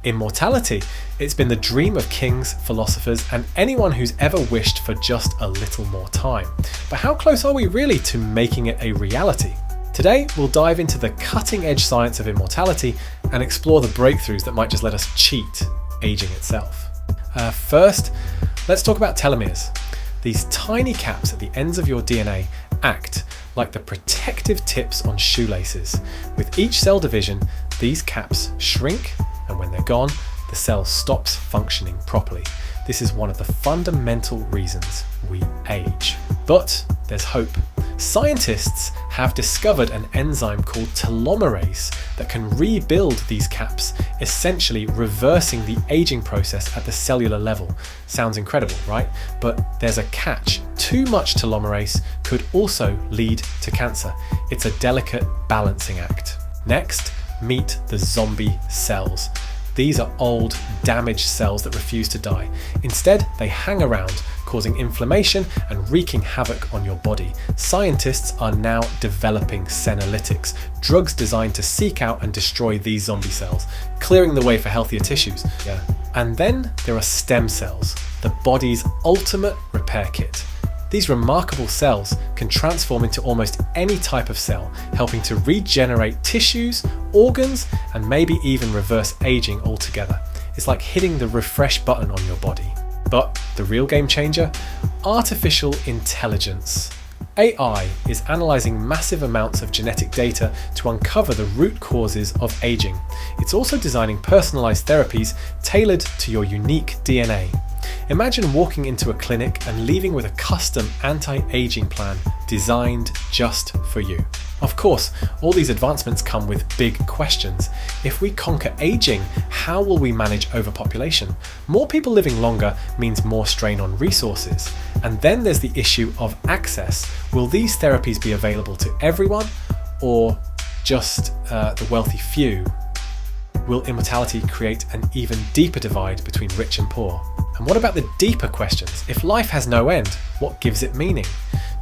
Immortality. It's been the dream of kings, philosophers, and anyone who's ever wished for just a little more time. But how close are we really to making it a reality? Today, we'll dive into the cutting-edge science of immortality and explore the breakthroughs that might just let us cheat aging itself. First, let's talk about telomeres. These tiny caps at the ends of your DNA act like the protective tips on shoelaces. With each cell division, these caps shrink, and when they're gone, the cell stops functioning properly. This is one of the fundamental reasons we age. But there's hope. Scientists have discovered an enzyme called telomerase that can rebuild these caps, essentially reversing the aging process at the cellular level. Sounds incredible, right? But there's a catch. Too much telomerase could also lead to cancer. It's a delicate balancing act. Next, meet the zombie cells. These are old, damaged cells that refuse to die. Instead, they hang around, causing inflammation and wreaking havoc on your body. Scientists are now developing senolytics, drugs designed to seek out and destroy these zombie cells, clearing the way for healthier tissues. And then there are stem cells, the body's ultimate repair kit. These remarkable cells can transform into almost any type of cell, helping to regenerate tissues, organs, and maybe even reverse aging altogether. It's like hitting the refresh button on your body. But the real game changer? Artificial intelligence. AI is analysing massive amounts of genetic data to uncover the root causes of aging. It's also designing personalised therapies tailored to your unique DNA. Imagine walking into a clinic and leaving with a custom anti-aging plan designed just for you. Of course, all these advancements come with big questions. If we conquer aging, how will we manage overpopulation? More people living longer means more strain on resources. And then there's the issue of access. Will these therapies be available to everyone, or just the wealthy few? Will immortality create an even deeper divide between rich and poor? And what about the deeper questions? If life has no end, what gives it meaning?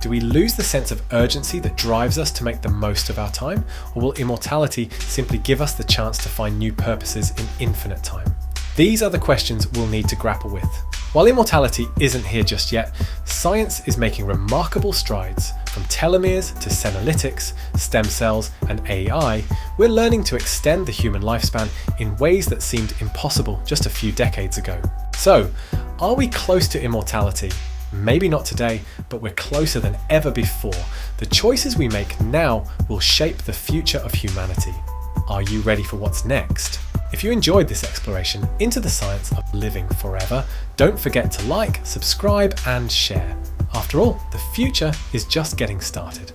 Do we lose the sense of urgency that drives us to make the most of our time? Or will immortality simply give us the chance to find new purposes in infinite time? These are the questions we'll need to grapple with. While immortality isn't here just yet, science is making remarkable strides. From telomeres to senolytics, stem cells, and AI, we're learning to extend the human lifespan in ways that seemed impossible just a few decades ago. So, are we close to immortality? Maybe not today, but we're closer than ever before. The choices we make now will shape the future of humanity. Are you ready for what's next? If you enjoyed this exploration into the science of living forever, don't forget to like, subscribe, and share. After all, the future is just getting started.